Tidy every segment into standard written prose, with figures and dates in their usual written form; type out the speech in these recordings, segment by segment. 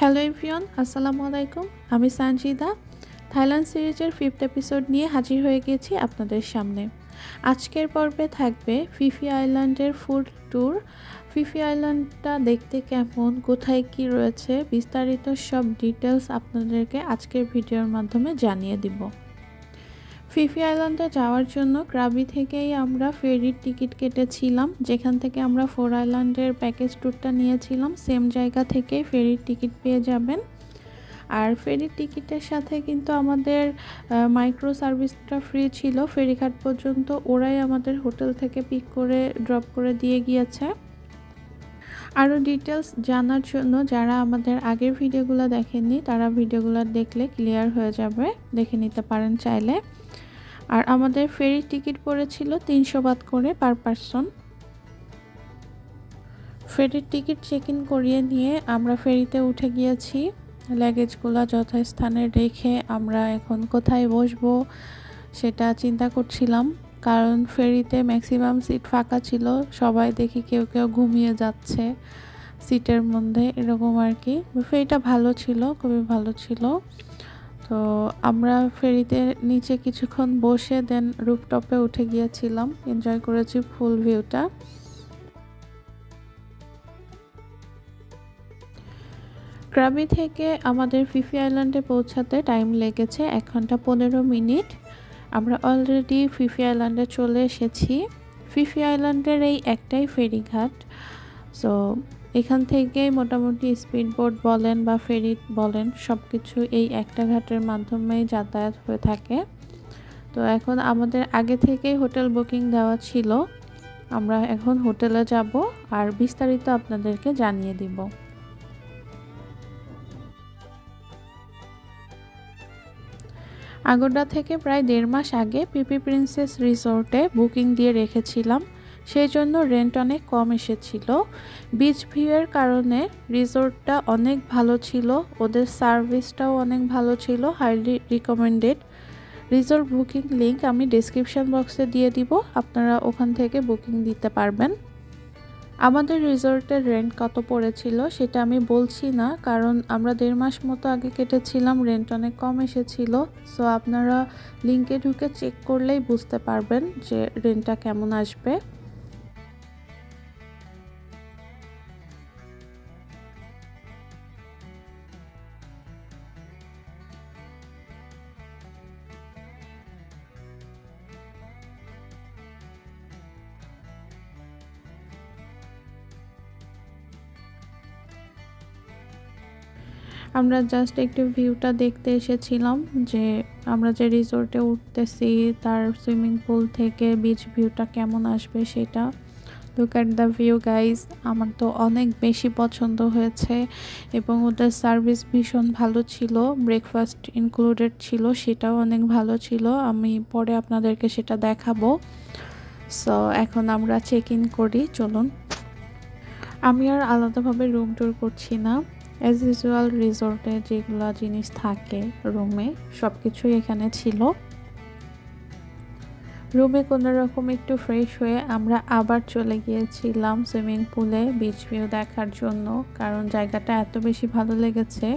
Hello everyone, আসসালামু আলাইকুম। আমি সানজিদা থাইল্যান্ড সিরিজের 5th এপিসোড নিয়ে হাজির হয়ে গেছি আপনাদের সামনে। আজকের পর্বে থাকবে ফিফি আইল্যান্ডের ফুড ট্যুর। ফিফি আইল্যান্ডটা দেখতে কেমন, কোথায় কি রয়েছে, বিস্তারিত সব ডিটেলস আপনাদেরকে আজকের ভিডিওর মাধ্যমে জানিয়ে দিব। ফিফি আইল্যান্ডে যাওয়ার জন্য ক্রাবি থেকেই আমরা ফেরির টিকিট কেটেছিলাম, যেখান থেকে আমরা 4 আইল্যান্ডের প্যাকেজ ট্যুরটা নিয়েছিলাম। সেম জায়গা থেকেই ফেরির টিকিট পেয়ে যাবেন। আর ফেরির টিকিটের সাথে কিন্তু আমাদের মাইক্রো সার্ভিসটা ফ্রি ছিল। ফেরিঘাট পর্যন্ত ওরাই আমাদের হোটেল থেকে পিক করে ড্রপ করে দিয়ে গিয়েছে। আরও ডিটেলস জানার জন্য যারা আমাদের আগের ভিডিওগুলো দেখেননি তারা ভিডিওগুলো দেখলে ক্লিয়ার হয়ে যাবে, দেখে নিতে পারেন চাইলে। আর আমাদের ফেরির টিকিট পড়েছিল 300 বাত করে পার পারসন। ফেরির টিকিট চেক ইন করিয়ে নিয়ে আমরা ফেরিতে উঠে গিয়েছি। লাগেজগুলো যথাস্থানে রেখে আমরা এখন কোথায় বসবো সেটা চিন্তা করছিলাম, কারণ ফেরিতে ম্যাক্সিমাম সিট ফাঁকা ছিল। সবাই দেখি কেউ কেউ ঘুমিয়ে যাচ্ছে সিটের মধ্যে, এরকম আর কি। ফেরিটা ভালো ছিল, খুবই ভালো ছিল। তো আমরা ফেরিতে নিচে কিছুক্ষণ বসে দেন রুফটপে উঠে গিয়েছিলাম, এনজয় করেছি ফুল ভিউটা। ক্রাবি থেকে আমাদের ফিফি আইল্যান্ডে পৌঁছাতে টাইম লেগেছে 1 ঘন্টা 15 মিনিট। আমরা অলরেডি ফিফি আইল্যান্ডে চলে এসেছি। ফিফি আইল্যান্ডের এই একটাই ফেরিঘাট। সো এখান থেকে মোটামুটি স্পিড বোট বলেন বা ফেরি বলেন সব কিছু এই একটা ঘাটের মাধ্যমেই যাতায়াত হয়ে থাকে। তো এখন আমাদের আগে থেকেই হোটেল বুকিং দেওয়া ছিল। আমরা এখন হোটেলে যাব আর বিস্তারিত আপনাদেরকে জানিয়ে দিব। আগরডা থেকে প্রায় 1.5 মাস আগে পিপি প্রিন্সেস রিসোর্টে বুকিং দিয়ে রেখেছিলাম, সেই জন্য রেন্ট অনেক কম এসেছিল। বিচ ভিউয়ের কারণে রিসোর্টটা অনেক ভালো ছিল, ওদের সার্ভিসটাও অনেক ভালো ছিল, highly recommended. Resort booking link আমি ডেসক্রিপশন বক্সে দিয়ে দিব, আপনারা ওখান থেকে বুকিং দিতে পারবেন। আমাদের রিসোর্টের রেন্ট কত পড়েছিল সেটা আমি বলছি না, কারণ আমরা 1.5 মাস মতো আগে কেটেছিলাম, রেন্ট অনেক কম এসেছিল। সো আপনারা লিংকে ঢুকে চেক করলেই বুঝতে পারবেন যে রেন্টটা কেমন আসবে। আমরা জাস্ট একটু ভিউটা দেখতে এসেছিলাম, যে আমরা যে রিসোর্টে উঠতেছি তার সুইমিং পুল থেকে বিচ ভিউটা কেমন আসবে সেটা। Look at the view guys, আমার তো অনেক বেশি পছন্দ হয়েছে এবং ওদের সার্ভিস ভীষণ ভালো ছিল। ব্রেকফাস্ট ইনক্লুডেড ছিল, সেটাও অনেক ভালো ছিল। আমি পরে আপনাদেরকে সেটা দেখাবো। সো এখন আমরা চেক ইন করি, চলুন। আমি আর আলাদাভাবে রুম ট্যুর করছি না, অ্যাজ ইউজুয়াল রিসোর্টে যেগুলো জিনিস থাকে রুমে সব কিছুই এখানে ছিল। রুমে কোনো রকম একটু ফ্রেশ হয়ে আমরা আবার চলে গিয়েছিলাম সুইমিং পুলে বিচ ভিউ দেখার জন্য, কারণ জায়গাটা এত বেশি ভালো লেগেছে,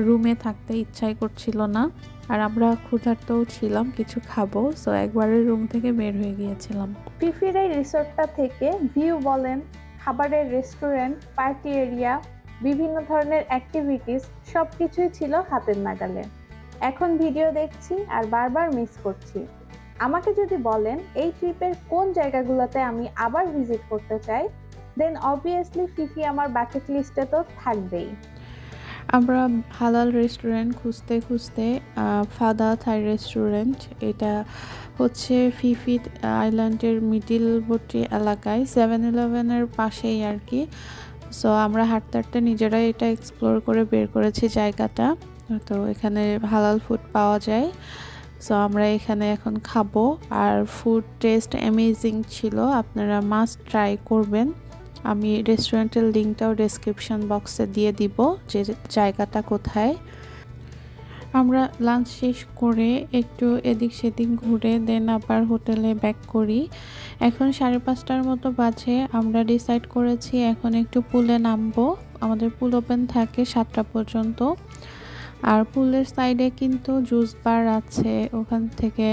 রুমে থাকতে ইচ্ছাই করছিল না। আর আমরা ক্ষুধার্তও ছিলাম, কিছু খাবো, সো একবারে রুম থেকে বের হয়ে গিয়েছিলাম। পিফির এই রিসোর্টটা থেকে ভিউ বলেন, খাবারের রেস্টুরেন্ট, পার্টি এরিয়া, বিভিন্ন ধরনের অ্যাক্টিভিটিস সব কিছুই ছিল হাতের নাগালে। এখন ভিডিও দেখছি আর বারবার মিস করছি। আমাকে যদি বলেন এই ট্রিপের কোন জায়গাগুলোতে আমি আবার ভিজিট করতে চাই, দেন অবভিয়াসলি ফিফি আমার বাকেট লিস্টে তো থাকবেই। আমরা হালাল রেস্টুরেন্ট খুঁজতে খুঁজতে ফাদা থাই রেস্টুরেন্ট, এটা হচ্ছে ফিফি আইল্যান্ডের মিডিলবর্তী এলাকায় 7-Eleven-এর পাশেই আর কি। সো আমরা হাঁটতে হাঁটতে নিজেরাই এটা এক্সপ্লোর করে বের করেছি জায়গাটা। তো এখানে হালাল ফুড পাওয়া যায়, সো আমরা এখানে এখন খাবো। আর ফুড টেস্ট অ্যামেজিং ছিল, আপনারা মাস্ট ট্রাই করবেন। আমি রেস্টুরেন্টের লিঙ্কটাও ডেসক্রিপশন বক্সে দিয়ে দিব, যে জায়গাটা কোথায়। আমরা লাঞ্চ শেষ করে একটু এদিক সেদিক ঘুরে দেন আবার হোটেলে ব্যাক করি। এখন 5:30টার মতো বাজে। আমরা ডিসাইড করেছি এখন একটু পুলে নামবো। আমাদের পুল ওপেন থাকে 7টা পর্যন্ত। আর পুলের সাইডে কিন্তু জুস বার আছে, ওখান থেকে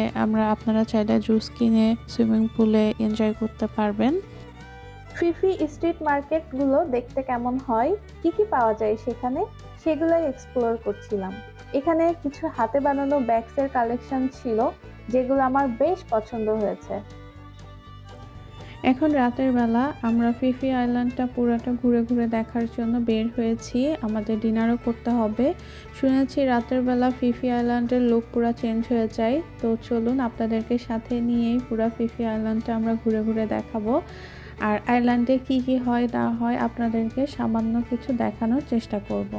আপনারা চাইলে জুস কিনে সুইমিং পুলে এনজয় করতে পারবেন। ফিফি স্ট্রিট মার্কেটগুলো দেখতে কেমন হয়, কি পাওয়া যায় সেখানে, সেগুলোই এক্সপ্লোর করছিলাম। এখানে কিছু হাতে বানানো ব্যাগসের কালেকশন ছিল যেগুলো আমার বেশ পছন্দ হয়েছে। এখন রাতের বেলা আমরা ফিফি আইল্যান্ডটা পুরোটা ঘুরে ঘুরে দেখার জন্য বের হয়েছি। আমাদের ডিনারও করতে হবে। শুনেছি রাতের বেলা ফিফি আইল্যান্ডের লুক পুরো চেঞ্জ হয়ে যায়। তো চলুন আপনাদেরকে সাথে নিয়েই পুরো ফিফি আইল্যান্ডটা আমরা ঘুরে ঘুরে দেখাবো। আর আইল্যান্ডে কি হয় না হয় আপনাদেরকে সামান্য কিছু দেখানোর চেষ্টা করব।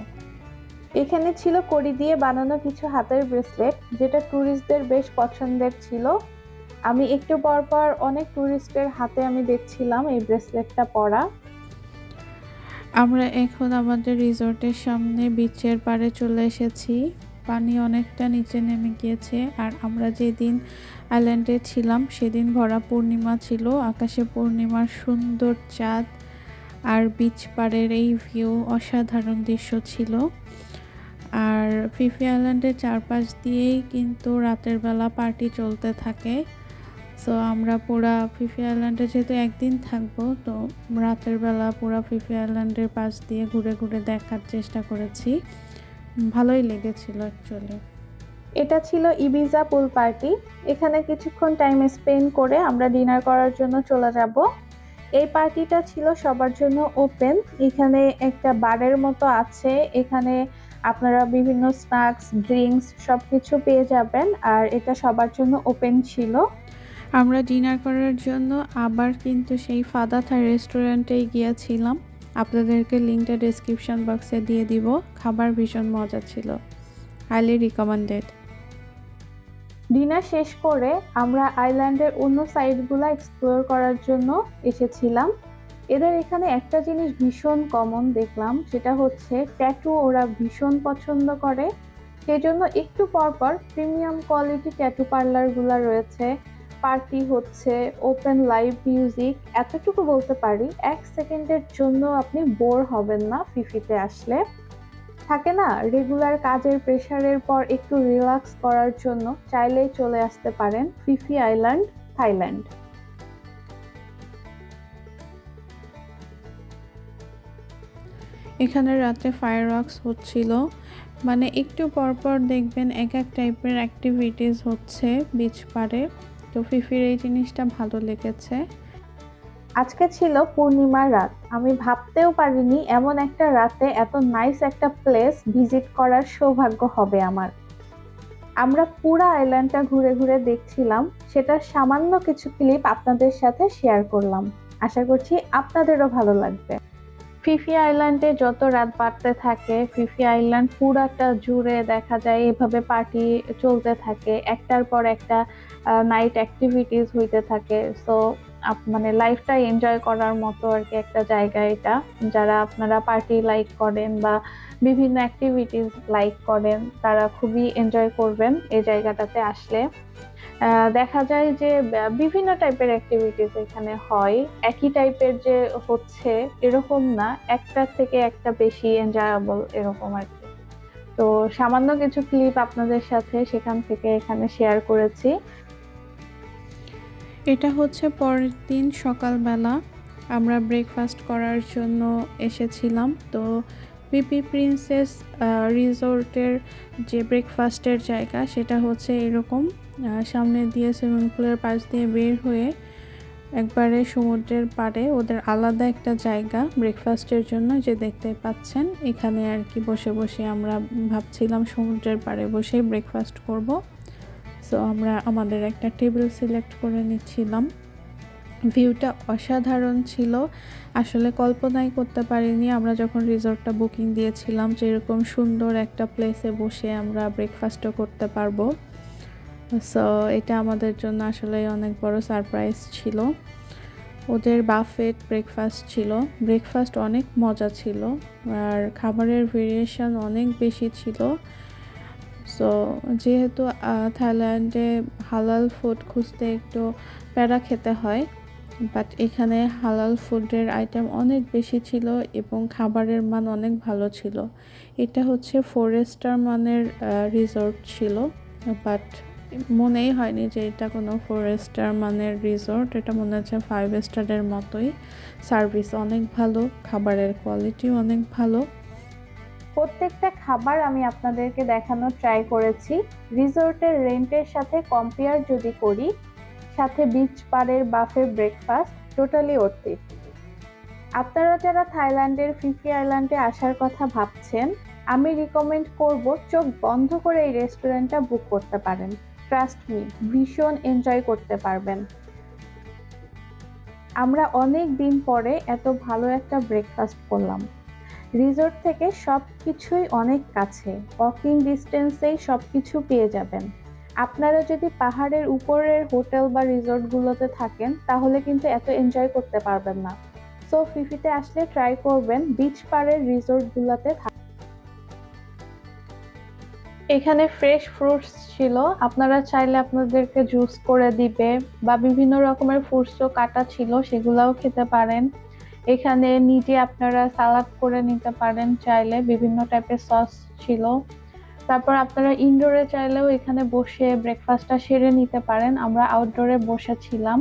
এখানে ছিল কড়ি দিয়ে বানানো কিছু হাতের ব্রেসলেট, যেটা ট্যুরিস্টদের বেশ পছন্দের ছিল। আমি একটু পর অনেক ট্যুরিস্টের হাতে আমি দেখছিলাম এই ব্রেসলেটটা পরা। আমরা এখন আমাদের রিসোর্টের সামনে বিচের পাড়ে চলে এসেছি। পানি অনেকটা নিচে নেমে গিয়েছে। আর আমরা যেদিন আইল্যান্ডে ছিলাম সেদিন ভরা পূর্ণিমা ছিল। আকাশে পূর্ণিমার সুন্দর চাঁদ আর বিচ পাড়ের এই ভিউ অসাধারণ দৃশ্য ছিল। আর ফিফি আইল্যান্ডের চারপাশ দিয়েই কিন্তু রাতের বেলা পার্টি চলতে থাকে। সো আমরা পুরা ফিফি আইল্যান্ডে যেহেতু একদিন থাকবো, তো রাতের বেলা পুরা ফিফি আইল্যান্ডের পাশ দিয়ে ঘুরে ঘুরে দেখার চেষ্টা করেছি। ভালোই লেগেছিল অ্যাকচুয়ালি। এটা ছিল ইবিজা পুল পার্টি। এখানে কিছুক্ষণ টাইম স্পেন্ড করে আমরা ডিনার করার জন্য চলে যাব। এই পার্টিটা ছিল সবার জন্য ওপেন। এখানে একটা বারের মতো আছে, এখানে আপনারা বিভিন্ন স্ন্যাক্স, ড্রিঙ্কস সবকিছু পেয়ে যাবেন। আর এটা সবার জন্য ওপেন ছিল। আমরা ডিনার করার জন্য আবার কিন্তু সেই ফাদা থাই রেস্টুরেন্টেই গিয়েছিলাম। আপনাদেরকে লিঙ্কটা ডেসক্রিপশন বক্সে দিয়ে দিব। খাবার ভীষণ মজা ছিল, হাইলি রিকমেন্ডেড। ডিনার শেষ করে আমরা আইল্যান্ডের অন্য সাইডগুলো এক্সপ্লোর করার জন্য এসেছিলাম। এদের এখানে একটা জিনিস ভীষণ কমন দেখলাম, সেটা হচ্ছে ট্যাটু ওরা ভীষণ পছন্দ করে। সেই জন্য একটু পর প্রিমিয়াম কোয়ালিটি ট্যাটু পার্লারগুলো রয়েছে। পার্টি হচ্ছে, ওপেন লাইভ মিউজিক। এতটুকু বলতে পারি, 1 সেকেন্ডের জন্য আপনি বোর হবেন না ফিফিতে আসলে। থাকে না রেগুলার কাজের প্রেশারের পর একটু রিল্যাক্স করার জন্য চাইলেই চলে আসতে পারেন ফিফি আইল্যান্ড, থাইল্যান্ড। এখানে রাতে ফায়ারওয়ার্কস হচ্ছিল, মানে একটু পরপর দেখবেন এক টাইপের অ্যাক্টিভিটিস হচ্ছে বিচ পাড়ে। তো ফিফির এই জিনিসটা ভালো লেগেছে। আজকে ছিল পূর্ণিমার রাত। আমি ভাবতেও পারিনি এমন একটা রাতে এত নাইস একটা প্লেস ভিজিট করার সৌভাগ্য হবে আমার। আমরা পুরা আইল্যান্ডটা ঘুরে ঘুরে দেখছিলাম, সেটার সামান্য কিছু ক্লিপ আপনাদের সাথে শেয়ার করলাম। আশা করছি আপনাদেরও ভালো লাগবে। ফিফি আইল্যান্ডে যত রাত বাড়তে থাকে, ফিফি আইল্যান্ড পুরাটা জুড়ে দেখা যায় এভাবে পার্টি চলতে থাকে, একটার পর একটা নাইট অ্যাক্টিভিটিস হইতে থাকে। সো মানে লাইফটা এনজয় করার মতো আর কি একটা জায়গা এটা। যারা আপনারা পার্টি লাইক করেন বা বিভিন্ন অ্যাক্টিভিটিস লাইক করেন, তারা খুবই এনজয় করবেন এই জায়গাটাতে আসলে। দেখা যায় যে বিভিন্ন টাইপের অ্যাক্টিভিটিস এখানে হয়, একই টাইপের যে হচ্ছে এরকম না, একটার থেকে একটা বেশি এনজয়েবল এরকম আর কি। তো সামান্য কিছু ক্লিপ আপনাদের সাথে সেখান থেকে এখানে শেয়ার করেছি। এটা হচ্ছে পরের দিন সকালবেলা আমরা ব্রেকফাস্ট করার জন্য এসেছিলাম। তো পিপি প্রিন্সেস রিসোর্টের যে ব্রেকফাস্টের জায়গা সেটা হচ্ছে এরকম, সামনে দিয়ে সুইমিং পুলের পাশ দিয়ে বের হয়ে একবারে সমুদ্রের পাড়ে ওদের আলাদা একটা জায়গা ব্রেকফাস্টের জন্য, যে দেখতে পাচ্ছেন এখানে আর কি বসে বসে আমরা ভাবছিলাম সমুদ্রের পাড়ে বসেই ব্রেকফাস্ট করব। সো আমরা আমাদের একটা টেবিল সিলেক্ট করে নিচ্ছিলাম। ভিউটা অসাধারণ ছিল, আসলে কল্পনাই করতে পারিনি আমরা যখন রিসোর্টটা বুকিং দিয়েছিলাম যে এরকম সুন্দর একটা প্লেসে বসে আমরা ব্রেকফাস্টও করতে পারবো। সো এটা আমাদের জন্য আসলে অনেক বড় সারপ্রাইজ ছিল। ওদের বাফেট ব্রেকফাস্ট ছিল, ব্রেকফাস্ট অনেক মজা ছিল আর খাবারের ভেরিয়েশন অনেক বেশি ছিল। সো যেহেতু থাইল্যান্ডে হালাল ফুড খুঁজতে একটু প্যারা খেতে হয়, বাট এখানে হালাল ফুডের আইটেম অনেক বেশি ছিল এবং খাবারের মান অনেক ভালো ছিল। এটা হচ্ছে 4 স্টার মানের রিসোর্ট ছিল, বাট মনেই হয়নি যে এটা কোনো 4 স্টার মানের রিসোর্ট। এটা মনে হচ্ছে 5 স্টারের মতোই। সার্ভিস অনেক ভালো, খাবারের কোয়ালিটি অনেক ভালো। প্রত্যেকটা খাবার আমি আপনাদেরকে দেখানোর ট্রাই করেছি। রিসোর্টের রেন্টের সাথে কম্পেয়ার যদি করি, সাথে বিচ পাড়ের বাফে ব্রেকফাস্ট, টোটালি ওর্থ ইট। আপনারা যারা থাইল্যান্ডের ফিফি আইল্যান্ডে আসার কথা ভাবছেন, আমি রিকমেন্ড করব চোখ বন্ধ করে এই রেস্টুরেন্টটা বুক করতে পারেন। ট্রাস্ট মি, ভীষণ এনজয় করতে পারবেন। আমরা অনেক দিন পরে এত ভালো একটা ব্রেকফাস্ট করলাম। রিসোর্ট থেকে সবকিছুই অনেক কাছে, ওয়াকিং ডিস্টেন্সেই সবকিছু পেয়ে যাবেন। আপনারা যদি পাহাড়ের উপরের হোটেল বা রিসোর্টগুলোতে থাকেন তাহলে কিন্তু এত এনজয় করতে পারবেন না। সো ফিফিতে আসলে ট্রাই করবেন বিচ পাড়ের রিসোর্টগুলোতে থাকা। এখানে ফ্রেশ ফ্রুটস ছিল, আপনারা চাইলে আপনাদেরকে জুস করে দিবে, বা বিভিন্ন রকমের ফ্রুটসও কাটা ছিল, সেগুলাও খেতে পারেন। এখানে নিজে আপনারা সালাদ করে নিতে পারেন চাইলে, বিভিন্ন টাইপের সস ছিল। তারপর আপনারা ইনডোরে চাইলেও এখানে বসে ব্রেকফাস্টটা সেরে নিতে পারেন। আমরা আউটডোরে বসেছিলাম।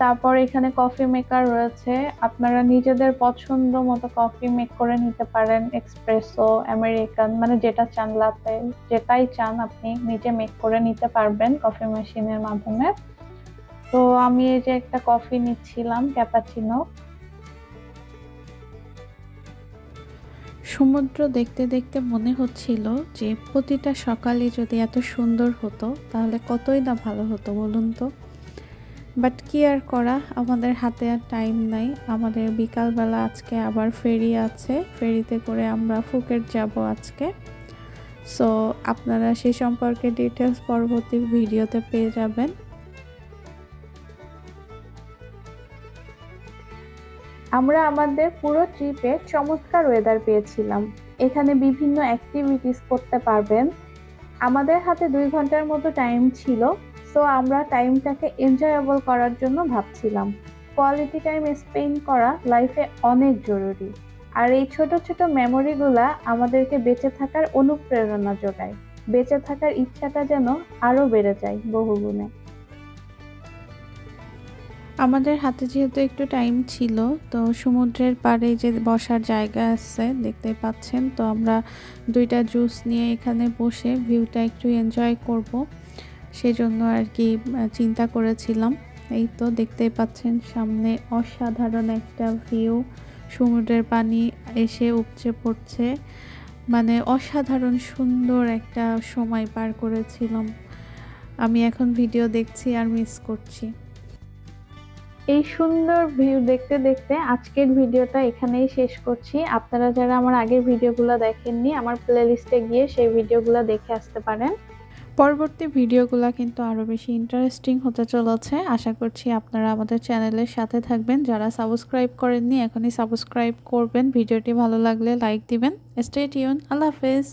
তারপর এখানে কফি মেকার রয়েছে, আপনারা নিজেদের পছন্দ মতো কফি মেক করে নিতে পারেন, এক্সপ্রেসো, আমেরিকান, মানে যেটা চান, লাতে, যেটাই চান আপনি নিজে মেক করে নিতে পারবেন কফি মেশিনের মাধ্যমে। তো আমি এই যে একটা কফি নিচ্ছিলাম, ক্যাপাচিনো। সমুদ্র দেখতে দেখতে মনে হচ্ছিল যে প্রতিটা সকালে যদি এত সুন্দর হতো তাহলে কতই না ভালো হতো বলুন তো। বাট কি আর করা, আমাদের হাতে আর টাইম নাই। আমাদের বিকালবেলা আজকে আবার ফেরি আছে, ফেরিতে করে আমরা ফুকেট যাব আজকে। সো আপনারা সে সম্পর্কে ডিটেলস পরবর্তী ভিডিওতে পেয়ে যাবেন। আমরা আমাদের পুরো ট্রিপে চমৎকার ওয়েদার পেয়েছিলাম। এখানে বিভিন্ন অ্যাক্টিভিটিস করতে পারবেন। আমাদের হাতে 2 ঘন্টার মতো টাইম ছিল, সো আমরা টাইমটাকে এনজয়েবল করার জন্য ভাবছিলাম। কোয়ালিটি টাইম স্পেন্ড করা লাইফে অনেক জরুরি, আর এই ছোট ছোট মেমোরিগুলা আমাদেরকে বেঁচে থাকার অনুপ্রেরণা যোগায়। বেঁচে থাকার ইচ্ছাটা যেন আরো বেড়ে যায় বহুগুণে। আমাদের হাতে যেহেতু একটু টাইম ছিল, তো সমুদ্রের পাড়ে যে বসার জায়গা আছে দেখতেই পাচ্ছেন, তো আমরা 2টা জুস নিয়ে এখানে বসে ভিউটা একটু এনজয় করব, সেজন্য আর কি চিন্তা করেছিলাম। এই তো দেখতেই পাচ্ছেন সামনে অসাধারণ একটা ভিউ, সমুদ্রের পানি এসে উপচে পড়ছে, মানে অসাধারণ সুন্দর একটা সময় পার করেছিলাম। আমি এখন ভিডিও দেখছি আর মিস করছি। এই সুন্দর ভিউ দেখতে দেখতে আজকের ভিডিওটা এখানেই শেষ করছি। আপনারা যারা আমার আগের ভিডিওগুলো দেখেননি, আমার প্লেলিস্টে গিয়ে সেই ভিডিওগুলো দেখে আসতে পারেন। পরবর্তী ভিডিওগুলো কিন্তু আরও বেশি ইন্টারেস্টিং হতে চলেছে। আশা করছি আপনারা আমাদের চ্যানেলের সাথে থাকবেন। যারা সাবস্ক্রাইব করেননি এখনই সাবস্ক্রাইব করবেন। ভিডিওটি ভালো লাগলে লাইক দিবেন। Stay tune. আল্লাহ হাফেজ।